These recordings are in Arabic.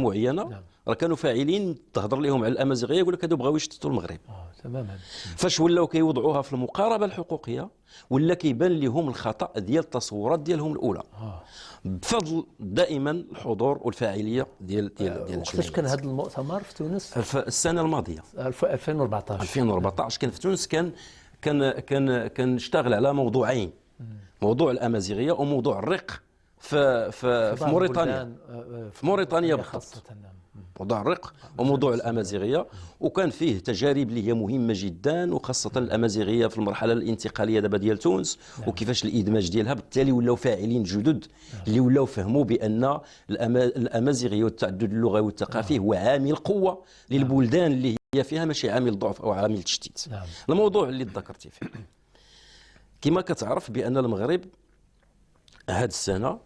معينه نعم. راه كانوا فاعلين تهضر لهم على الامازيغيه يقول لك هادو بغاو يشتتوا المغرب. تماما. فاش ولاو كيوضعوها في المقاربه الحقوقيه ولا كيبان لهم الخطا ديال التصورات ديالهم الاولى بفضل دائما الحضور والفاعليه ديال وقتاش كان هذا المؤتمر في تونس؟ السنه الماضيه 2014. 2014 كان في تونس. كان اشتغل على موضوعين، موضوع الامازيغيه وموضوع الرق في موريتانيا. في موريتانيا بالضبط، موضوع الرق وموضوع الامازيغيه، وكان فيه تجارب اللي هي مهمه جدا، وخاصه الامازيغيه في المرحله الانتقاليه دابا ديال تونس وكيفاش الادماج ديالها. بالتالي ولاو فاعلين جدد اللي ولاو فهموا بان الامازيغيه والتعدد اللغوي والثقافي هو عامل قوه للبلدان اللي هي فيها، ماشي عامل ضعف او عامل تشتيت. الموضوع اللي ذكرتي فيه كما كتعرف بان المغرب هذه السنه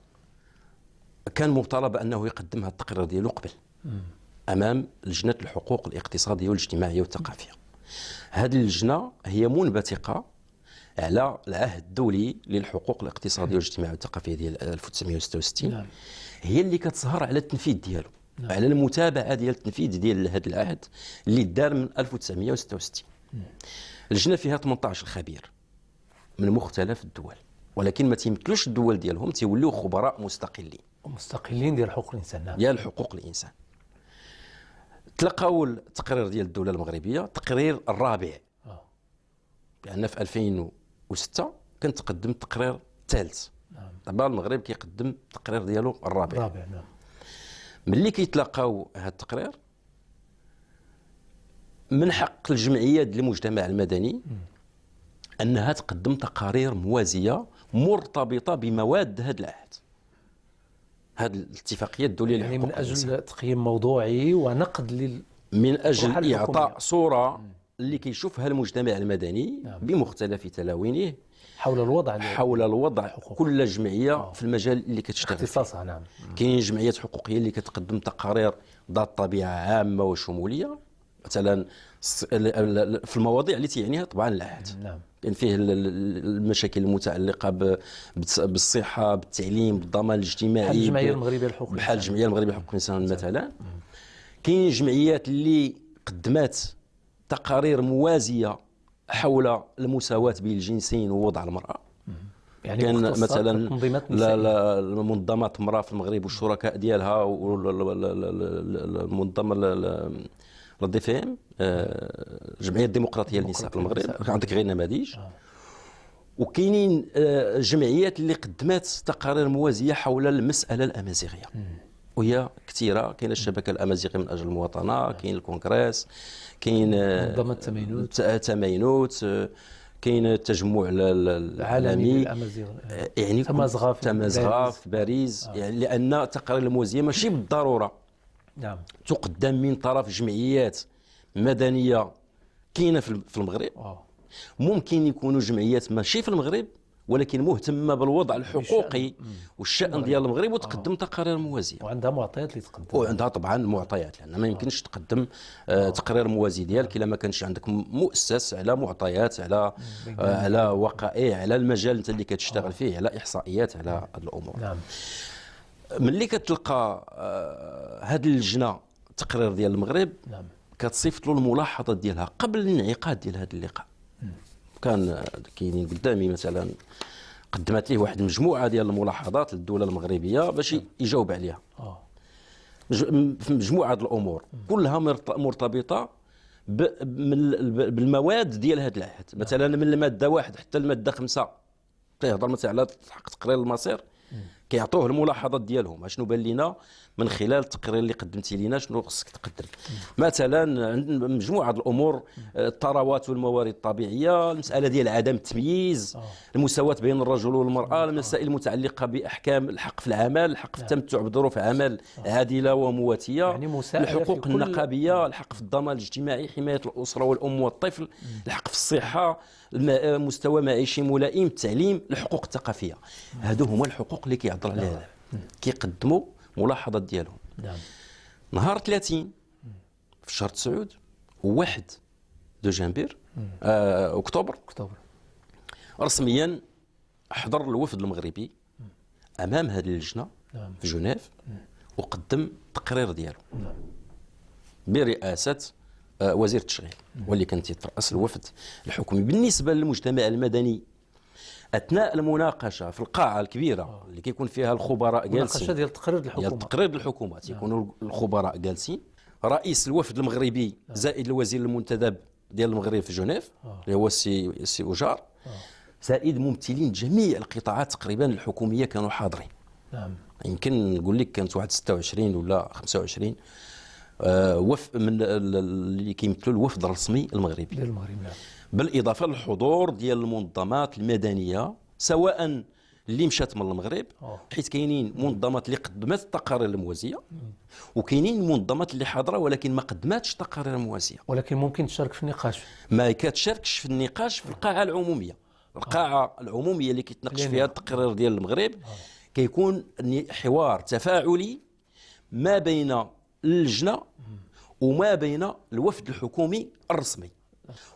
كان مطالب انه يقدم هذا التقرير ديالو قبل امام لجنه الحقوق الاقتصاديه والاجتماعيه والثقافيه. هذه اللجنه هي منبثقه على العهد الدولي للحقوق الاقتصاديه والاجتماعيه والثقافيه ديال 1966. هي اللي كتسهر على التنفيذ ديالو، على المتابعه ديال التنفيذ ديال هذا العهد اللي دار من 1966. اللجنه فيها 18 خبير من مختلف الدول، ولكن ما تيمثلوش الدول ديالهم، تيوليو خبراء مستقلين ديال حقوق الانسان. ديال حقوق الانسان. تلقاو التقرير ديال الدوله المغربيه، التقرير الرابع، لان في 2006 كان تقدم التقرير الثالث. دابا المغرب كيقدم التقرير ديالو الرابع. ملي كيتلاقاو هذا التقرير، من حق الجمعيات ديال المجتمع المدني انها تقدم تقارير موازيه مرتبطه بمواد هذا العهد، هذه الاتفاقيه الدوليه يعني من اجل تقييم موضوعي ونقد من اجل اعطاء صوره اللي كيشوفها المجتمع المدني بمختلف تلاوينه حول الوضع كل جمعيه في المجال اللي كتشتغل اختصاصها. كاين جمعيات حقوقيه اللي كتقدم تقارير ذات طبيعه عامه وشموليه، مثلا في المواضيع اللي تعنيها طبعا العهد. كاين فيه المشاكل المتعلقه بالصحه، بالتعليم، بالضمان الاجتماعي، بحال الجمعيه المغربيه لحقوق الانسان، بحال الجمعيه المغربيه لحقوق الانسان مثلا. كاين جمعيات اللي قدمات تقارير موازيه حول المساواه بين الجنسين ووضع المراه. يعني كان مثلا المنظمات المراه في المغرب والشركاء ديالها، والمنظمه الدي في ام، الجمعيه الديمقراطيه للنساء في المغرب، عندك غير نماذج. وكاينين جمعيات اللي قدمات تقارير موازيه حول المساله الامازيغيه، وهي كثيره. كاين الشبكه الامازيغيه من اجل المواطنه، كاين الكونغرس، كاين منظمه تماينوت، كاين التجمع العالمي، يعني تمازغا في باريس. يعني لان التقارير الموازيه ماشي بالضروره تقدم من طرف جمعيات مدنيه كاينه في المغرب. ممكن يكونوا جمعيات ماشي في المغرب ولكن مهتمه بالوضع الحقوقي والشأن ديال المغرب وتقدم تقارير موازيه، وعندها معطيات اللي تقدم، وعندها طبعا معطيات، لان ما يمكنش تقدم تقرير موازي ديالك الا ما كانش عندك مؤسس على معطيات، على وقائع، على المجال انت اللي كتشتغل فيه، على احصائيات، على هذه الامور. ملي كتلقى هذه اللجنه التقرير ديال المغرب كتصيفط له الملاحظات ديالها قبل الانعقاد ديال هذا اللقاء. كان كاينين قدامي مثلا قدمت ليه واحد المجموعه ديال الملاحظات للدوله المغربيه باش يجاوب عليها في مجموعه الامور كلها مرتبطه بالمواد ديال هذا العهد. مثلا من الماده 1 حتى الماده 5 كيهضر مثلا على حق تقرير المصير، كيعطوه الملاحظات ديالهم. شنو بان لنا من خلال التقرير اللي قدمتي لنا شنو خصك تقدم. مثلا عندنا مجموعه الامور، الثروات والموارد الطبيعيه، المساله ديال عدم التمييز، المساواه بين الرجل والمراه، المسائل المتعلقه باحكام الحق في العمل، الحق في التمتع بظروف عمل عادله ومواتيه، يعني الحقوق النقابيه، الحق في الضمان الاجتماعي، حمايه الاسره والام والطفل، الحق في الصحه، مستوى معيشي ملائم، التعليم، الحقوق الثقافيه. هادو هما الحقوق اللي كيهضر عليها كيقدموا ملاحظات ديالهم. نهار 30 في شهر 9 و1 دجنبر اكتوبر رسميا حضر الوفد المغربي امام هذه اللجنه في جنيف، وقدم التقرير ديالو برئاسه وزير التشغيل واللي كان تيترأس الوفد الحكومي. بالنسبه للمجتمع المدني اثناء المناقشه في القاعه الكبيره اللي كيكون فيها الخبراء جالسين، المناقشه ديال تقرير الحكومه تيكونوا الخبراء جالسين، رئيس الوفد المغربي زائد الوزير المنتدب ديال المغرب في جنيف اللي هو السي أوجار، زائد ممثلين جميع القطاعات تقريبا الحكوميه كانوا حاضرين. يمكن نقول لك كانت واحد 26 ولا 25 وفد من اللي كيمثلوا الوفد الرسمي المغربي ديال المغرب. بالاضافه للحضور ديال المنظمات المدنيه سواء اللي مشات من المغرب، حيت كاينين منظمات اللي قدمت التقارير الموازيه وكاينين منظمات اللي حاضره ولكن ما قدماتش تقارير موازيه، ولكن ممكن تشارك في النقاش. ما كتشاركش في النقاش في القاعه العموميه. القاعه العموميه اللي كيتناقش فيها التقرير ديال المغرب كيكون حوار تفاعلي ما بين اللجنه وما بين الوفد الحكومي الرسمي،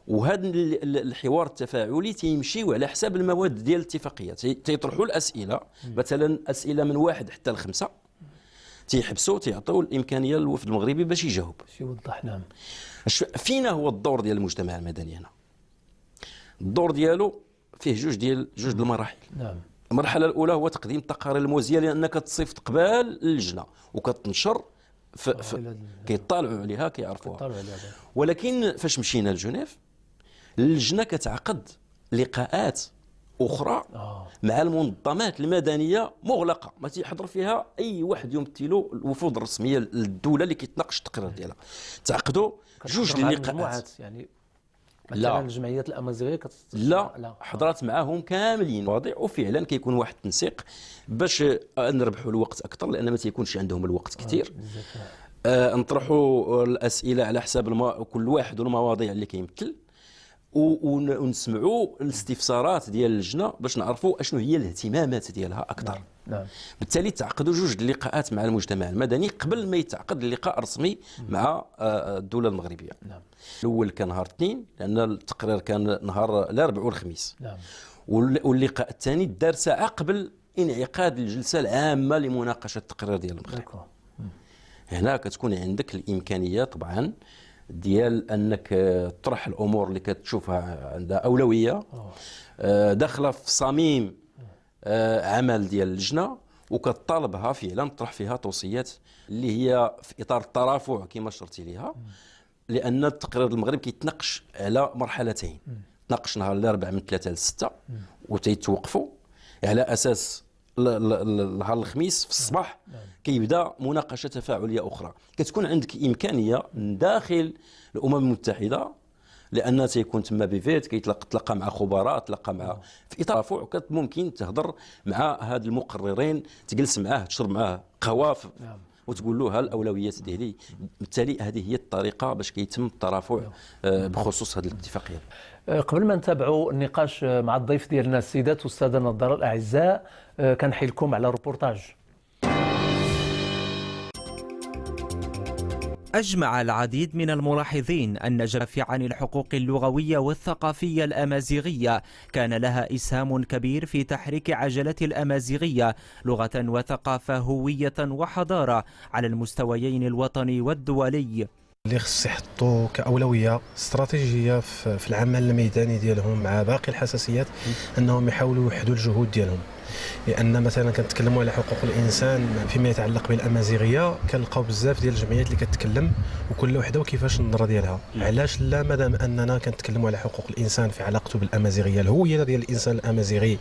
وهذا الحوار التفاعلي تيمشيو على حساب المواد ديال الاتفاقيه. تيطرحوا الاسئله مثلا اسئله من 1 حتى ل5 تيحبسوا تيعطيو الامكانيه للوفد المغربي باش يجاوب باش يوضح. نعم. فينا هو الدور ديال المجتمع المدني هنا؟ الدور ديالو فيه جوج المراحل. نعم. المرحله الاولى هو تقديم التقارير الموازيه لانك تصيفط قبال اللجنه وكتنشر كيطالعوا عليها كيعرفوها. ولكن فاش مشينا لجنيف اللجنه كتعقد لقاءات اخرى مع المنظمات المدنيه مغلقه ما تيحضر فيها اي واحد يمثلوا الوفود الرسميه للدوله اللي كيتناقش التقرير ديالها. تعقدوا جوج اللقاءات يعني لا الجمعيات الامازيغيه لا حضرات معاهم كاملين واضح، وفعلا كيكون واحد التنسيق باش نربحوا الوقت اكثر لان ما تيكونش عندهم الوقت كثير. نطرحوا الاسئله على حساب كل واحد والمواضيع اللي كيمثل ونسمعوا الاستفسارات ديال اللجنه باش نعرفوا اشنو هي الاهتمامات ديالها اكثر. نعم. بالتالي تعقدوا جوج اللقاءات مع المجتمع المدني قبل ما يتعقد اللقاء الرسمي مع الدوله المغربيه. نعم. الاول كان نهار الاثنين لان التقرير كان نهار الاربعاء والخميس. نعم. واللقاء الثاني دار ساعه قبل انعقاد الجلسه العامه لمناقشه التقرير ديال المغرب. هنا كتكون عندك الامكانيه طبعا ديال انك تطرح الامور اللي كتشوفها عندها اولويه داخله في صميم عمل ديال اللجنه وكتطالبها فعلا تطرح فيها توصيات اللي هي في اطار الترافع كما شرتي ليها، لان التقرير المغرب كيتناقش على مرحلتين. تناقش نهار الاربعاء من 3 ل 6 وتيتوقفوا على اساس نهار الخميس في الصباح كيبدا مناقشه تفاعليه اخرى. كتكون عندك امكانيه من داخل الامم المتحده لان تيكون تما بيفيت كيتلاقى مع خبراء، تلاقى مع في اطار ترافع ممكن تهضر مع هاد المقررين، تجلس معاه تشرب معاه قهوه وتقول له ها الاولويات ديالي. بالتالي هذه هي الطريقه باش كيتم الترافع بخصوص هذه الاتفاقيه. قبل ما نتابعوا النقاش مع الضيف ديالنا السيدات والساده النظراء الاعزاء كنحيلكم على روبورتاج. أجمع العديد من الملاحظين أن جرافع عن الحقوق اللغوية والثقافية الأمازيغية كان لها إسهام كبير في تحريك عجلة الأمازيغية لغة وثقافة هوية وحضارة على المستويين الوطني والدولي. اللي خص يحطوا كأولوية استراتيجية في العمل الميداني ديالهم مع باقي الحساسيات انهم يحاولوا يوحدوا الجهود ديالهم، لان مثلا كنتكلموا على حقوق الانسان فيما يتعلق بالامازيغيه كنلقاو بزاف ديال الجمعيات اللي كتكلم وكل وحده وكيفاش النظره ديالها. علاش لا مادام اننا كنتكلموا على حقوق الانسان في علاقته بالامازيغيه، الهويه ديال الانسان الامازيغي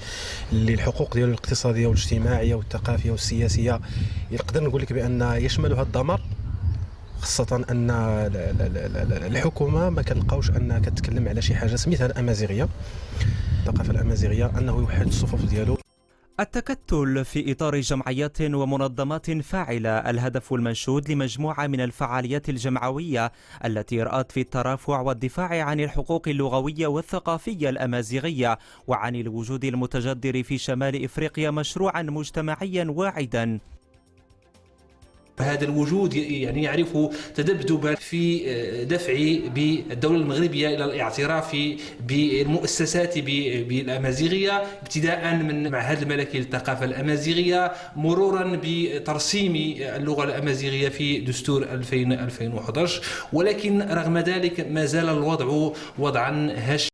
اللي الحقوق ديالو الاقتصاديه والاجتماعيه والثقافيه والسياسيه نقدر نقول لك بان يشملها الدمار، خاصة أن الحكومة ما كنلقاوش أنها كتكلم على شي حاجة سميتها الأمازيغية، الثقافة الأمازيغية، أنه يوحد الصفوف ديالو. التكتل في إطار جمعيات ومنظمات فاعلة الهدف المنشود لمجموعة من الفعاليات الجمعوية التي رأت في الترافع والدفاع عن الحقوق اللغوية والثقافية الأمازيغية وعن الوجود المتجذر في شمال إفريقيا مشروعا مجتمعيا واعدا. هذا الوجود يعني يعرف تذبذبا في دفع بالدولة المغربية إلى الاعتراف بالمؤسسات بالأمازيغية، ابتداء من معهد الملكي للثقافة الأمازيغية مرورا بترسيم اللغة الأمازيغية في دستور 2011. ولكن رغم ذلك ما زال الوضع وضعا هش